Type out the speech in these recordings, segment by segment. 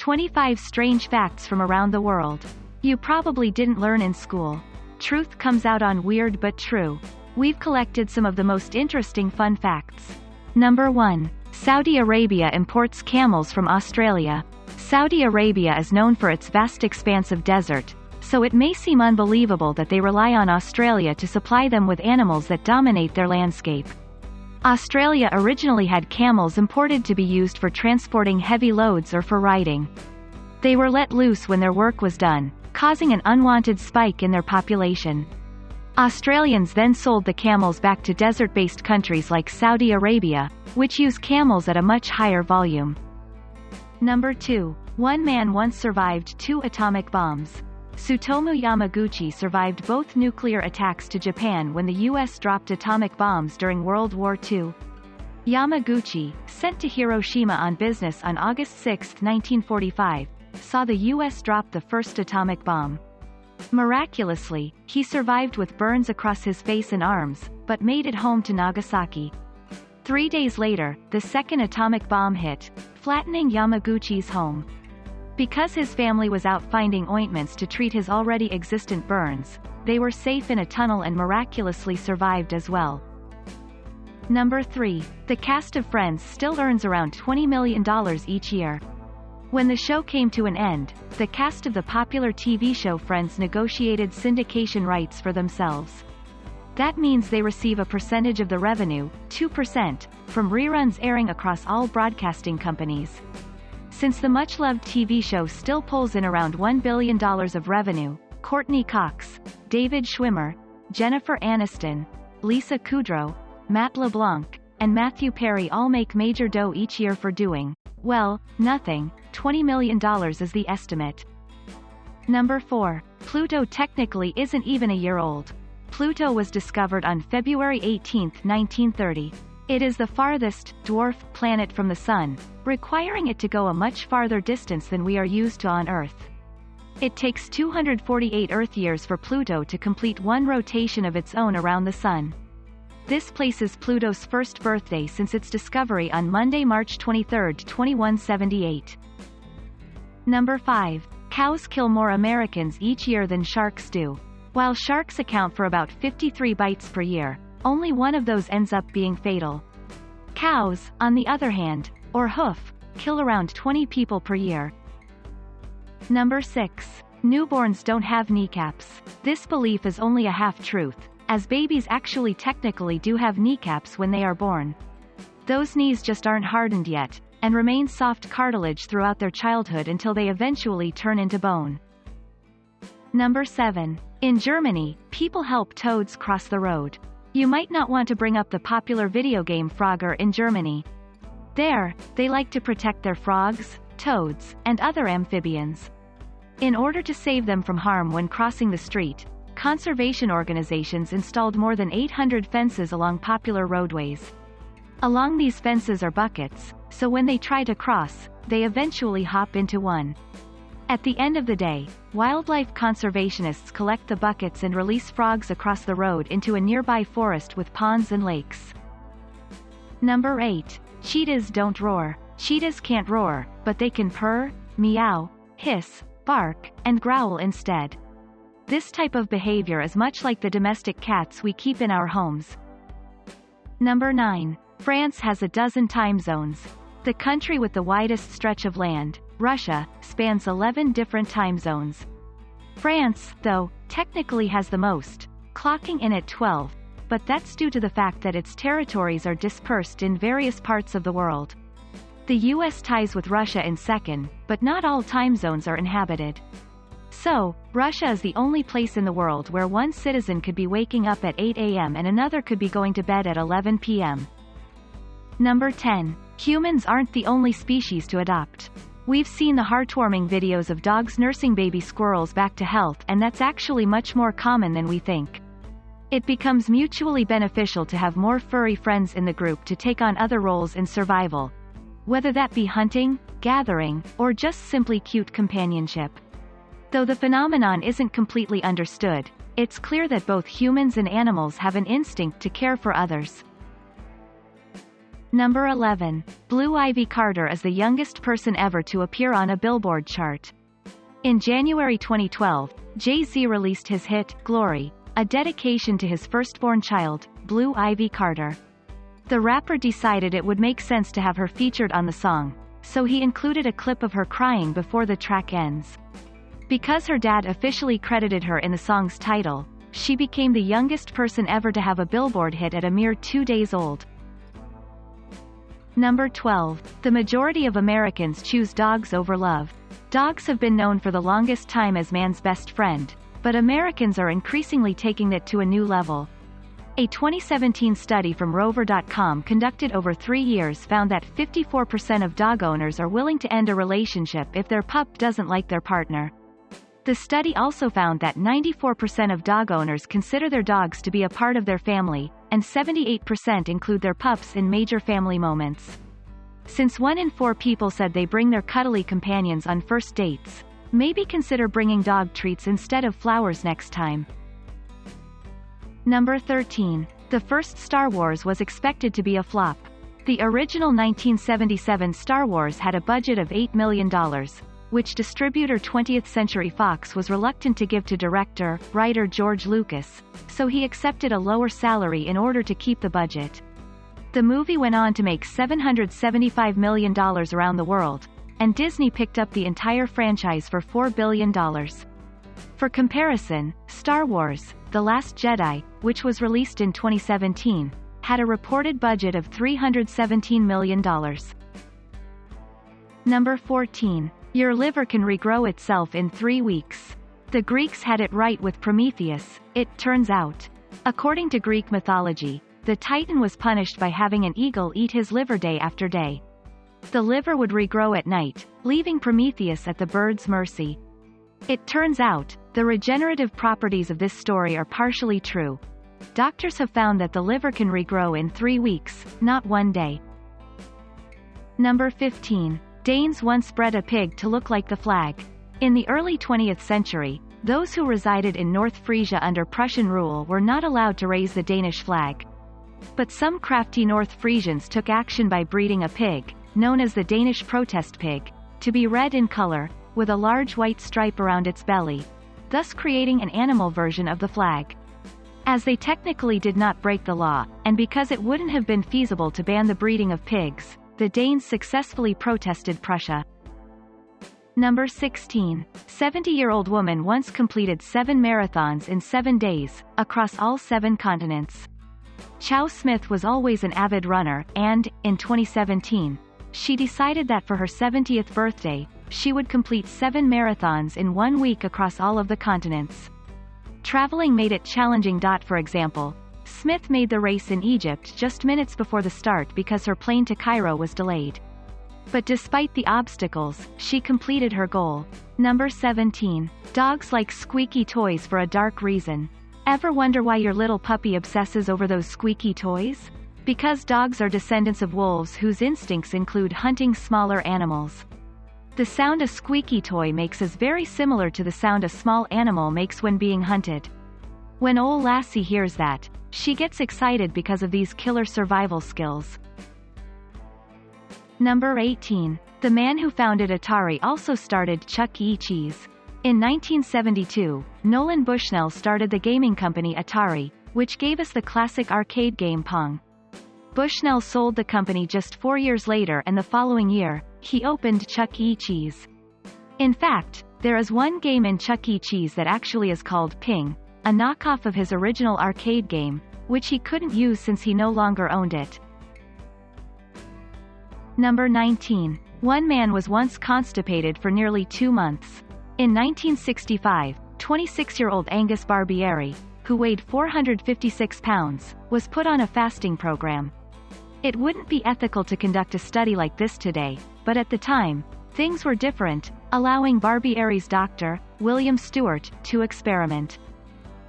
25 strange facts from around the world you probably didn't learn in school. Truth comes out on Weird But True. We've collected some of the most interesting fun facts. Number 1. Saudi Arabia imports camels from Australia. Saudi Arabia is known for its vast expanse of desert, so it may seem unbelievable that they rely on Australia to supply them with animals that dominate their landscape. Australia originally had camels imported to be used for transporting heavy loads or for riding. They were let loose when their work was done, causing an unwanted spike in their population. Australians then sold the camels back to desert-based countries like Saudi Arabia, which use camels at a much higher volume. Number 2. One man once survived 2 atomic bombs. Tsutomu Yamaguchi survived both nuclear attacks to Japan when the U.S. dropped atomic bombs during World War II. Yamaguchi, sent to Hiroshima on business on August 6, 1945, saw the U.S. drop the first atomic bomb. Miraculously, he survived with burns across his face and arms, but made it home to Nagasaki. 3 days later, the second atomic bomb hit, flattening Yamaguchi's home. Because his family was out finding ointments to treat his already existent burns, they were safe in a tunnel and miraculously survived as well. Number 3. The cast of Friends still earns around $20 million each year. When the show came to an end, the cast of the popular TV show Friends negotiated syndication rights for themselves. That means they receive a percentage of the revenue, 2%, from reruns airing across all broadcasting companies. Since the much-loved TV show still pulls in around $1 billion of revenue, Courtney Cox, David Schwimmer, Jennifer Aniston, Lisa Kudrow, Matt LeBlanc, and Matthew Perry all make major dough each year for doing, well, nothing. $20 million is the estimate. Number 4. Pluto technically isn't even a year old. Pluto was discovered on February 18, 1930. It is the farthest, dwarf, planet from the Sun, requiring it to go a much farther distance than we are used to on Earth. It takes 248 Earth years for Pluto to complete one rotation of its own around the Sun. This places Pluto's first birthday since its discovery on Monday, March 23, 2178. Number 5. Cows kill more Americans each year than sharks do. While sharks account for about 53 bites per year, only one of those ends up being fatal. Cows, on the other hand, or hoof, kill around 20 people per year. Number 6. Newborns don't have kneecaps. This belief is only a half-truth, as babies actually technically do have kneecaps when they are born. Those knees just aren't hardened yet, and remain soft cartilage throughout their childhood until they eventually turn into bone. Number 7. In Germany, people help toads cross the road. You might not want to bring up the popular video game Frogger in Germany. There, they like to protect their frogs, toads, and other amphibians. In order to save them from harm when crossing the street, conservation organizations installed more than 800 fences along popular roadways. Along these fences are buckets, so when they try to cross, they eventually hop into one. At the end of the day, wildlife conservationists collect the buckets and release frogs across the road into a nearby forest with ponds and lakes. Number 8. Cheetahs don't roar. Cheetahs can't roar, but they can purr, meow, hiss, bark, and growl instead. This type of behavior is much like the domestic cats we keep in our homes. Number 9. France has a dozen time zones. The country with the widest stretch of land, Russia, spans 11 different time zones. France, though, technically has the most, clocking in at 12, but that's due to the fact that its territories are dispersed in various parts of the world. The US ties with Russia in second, but not all time zones are inhabited. So, Russia is the only place in the world where one citizen could be waking up at 8 a.m. and another could be going to bed at 11 p.m. Number 10. Humans aren't the only species to adopt. We've seen the heartwarming videos of dogs nursing baby squirrels back to health, and that's actually much more common than we think. It becomes mutually beneficial to have more furry friends in the group to take on other roles in survival, whether that be hunting, gathering, or just simply cute companionship. Though the phenomenon isn't completely understood, it's clear that both humans and animals have an instinct to care for others. Number 11. Blue Ivy Carter is the youngest person ever to appear on a Billboard chart. In January 2012, Jay-Z released his hit, Glory, a dedication to his firstborn child, Blue Ivy Carter. The rapper decided it would make sense to have her featured on the song, so he included a clip of her crying before the track ends. Because her dad officially credited her in the song's title, she became the youngest person ever to have a Billboard hit at a mere 2 days old. Number 12. The majority of Americans choose dogs over love. Dogs have been known for the longest time as man's best friend, but Americans are increasingly taking it to a new level. A 2017 study from Rover.com conducted over 3 years found that 54% of dog owners are willing to end a relationship if their pup doesn't like their partner. The study also found that 94% of dog owners consider their dogs to be a part of their family, and 78% include their pups in major family moments. Since 1 in 4 people said they bring their cuddly companions on first dates, maybe consider bringing dog treats instead of flowers next time. Number 13. The first Star Wars was expected to be a flop. The original 1977 Star Wars had a budget of $8 million, which distributor 20th Century Fox was reluctant to give to writer George Lucas, so he accepted a lower salary in order to keep the budget. The movie went on to make $775 million around the world, and Disney picked up the entire franchise for $4 billion. For comparison, Star Wars: The Last Jedi, which was released in 2017, had a reported budget of $317 million. Number 14. Your liver can regrow itself in 3 weeks. The Greeks had it right with Prometheus, it turns out. According to Greek mythology, the Titan was punished by having an eagle eat his liver day after day. The liver would regrow at night, leaving Prometheus at the bird's mercy. It turns out, the regenerative properties of this story are partially true. Doctors have found that the liver can regrow in 3 weeks, not 1 day. Number 15. Danes once bred a pig to look like the flag. In the early 20th century, those who resided in North Frisia under Prussian rule were not allowed to raise the Danish flag. But some crafty North Frisians took action by breeding a pig, known as the Danish protest pig, to be red in color, with a large white stripe around its belly, thus creating an animal version of the flag. As they technically did not break the law, and because it wouldn't have been feasible to ban the breeding of pigs, the Danes successfully protested Prussia. Number 16. 70-year-old woman once completed 7 marathons in 7 days, across all 7 continents. Chow Smith was always an avid runner, and, in 2017, she decided that for her 70th birthday, she would complete 7 marathons in 1 week across all of the continents. Traveling made it challenging. For example, Smith made the race in Egypt just minutes before the start because her plane to Cairo was delayed. But despite the obstacles, she completed her goal. Number 17. Dogs like squeaky toys for a dark reason. Ever wonder why your little puppy obsesses over those squeaky toys? Because dogs are descendants of wolves whose instincts include hunting smaller animals. The sound a squeaky toy makes is very similar to the sound a small animal makes when being hunted. When ol' Lassie hears that, she gets excited because of these killer survival skills. Number 18. The man who founded Atari also started Chuck E. Cheese. In 1972, Nolan Bushnell started the gaming company Atari, which gave us the classic arcade game Pong. Bushnell sold the company just 4 years later, and the following year, he opened Chuck E. Cheese. In fact, there is one game in Chuck E. Cheese that actually is called Ping, a knockoff of his original arcade game, which he couldn't use since he no longer owned it. Number 19. One man was once constipated for nearly 2 months. In 1965, 26-year-old Angus Barbieri, who weighed 456 pounds, was put on a fasting program. It wouldn't be ethical to conduct a study like this today, but at the time, things were different, allowing Barbieri's doctor, William Stewart, to experiment.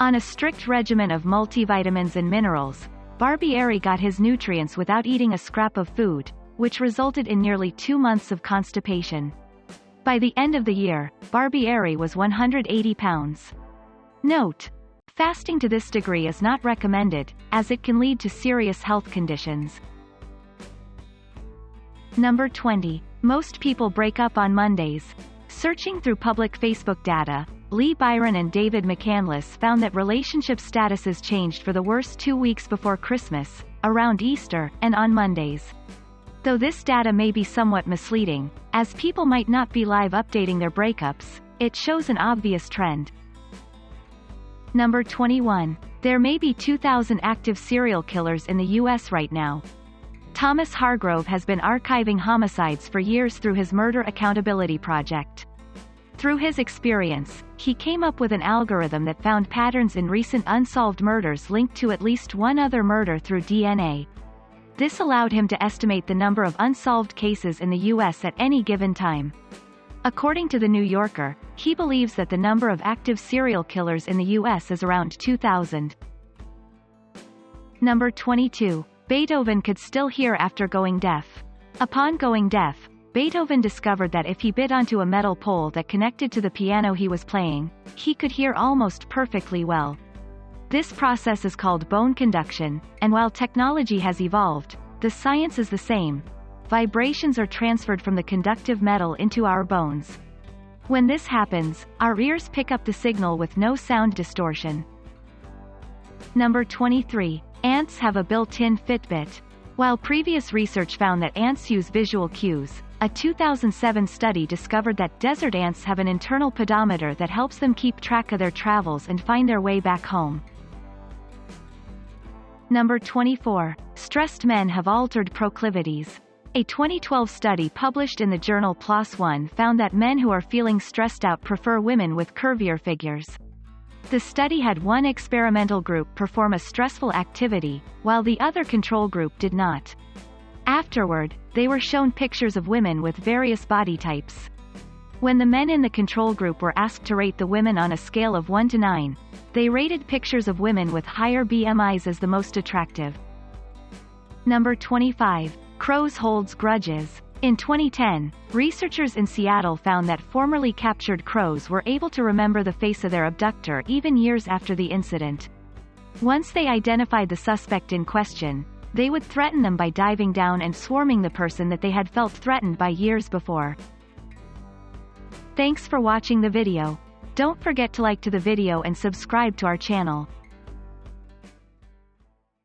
On a strict regimen of multivitamins and minerals, Barbieri got his nutrients without eating a scrap of food, which resulted in nearly 2 months of constipation. By the end of the year, Barbieri was 180 pounds. Note: fasting to this degree is not recommended, as it can lead to serious health conditions. Number 20. Most people break up on Mondays. Searching through public Facebook data, Lee Byron and David McCandless found that relationship statuses changed for the worse 2 weeks before Christmas, around Easter, and on Mondays. Though this data may be somewhat misleading, as people might not be live updating their breakups, it shows an obvious trend. Number 21. There may be 2,000 active serial killers in the U.S. right now. Thomas Hargrove has been archiving homicides for years through his Murder Accountability Project. Through his experience, he came up with an algorithm that found patterns in recent unsolved murders linked to at least one other murder through DNA. This allowed him to estimate the number of unsolved cases in the U.S. at any given time. According to The New Yorker, he believes that the number of active serial killers in the U.S. is around 2,000. Number 22. Beethoven could still hear after going deaf. Upon going deaf, Beethoven discovered that if he bit onto a metal pole that connected to the piano he was playing, he could hear almost perfectly well. This process is called bone conduction, and while technology has evolved, the science is the same. Vibrations are transferred from the conductive metal into our bones. When this happens, our ears pick up the signal with no sound distortion. Number 23. Ants have a built-in Fitbit. While previous research found that ants use visual cues, a 2007 study discovered that desert ants have an internal pedometer that helps them keep track of their travels and find their way back home. Number 24. Stressed men have altered proclivities. A 2012 study published in the journal PLOS ONE found that men who are feeling stressed out prefer women with curvier figures. The study had one experimental group perform a stressful activity, while the other control group did not. Afterward, they were shown pictures of women with various body types. When the men in the control group were asked to rate the women on a scale of 1 to 9, they rated pictures of women with higher BMIs as the most attractive. Number 25. Crows holds grudges. In 2010, researchers in Seattle found that formerly captured crows were able to remember the face of their abductor even years after the incident. Once they identified the suspect in question, they would threaten them by diving down and swarming the person that they had felt threatened by years before. Thanks for watching the video. Don't forget to like the video and subscribe to our channel.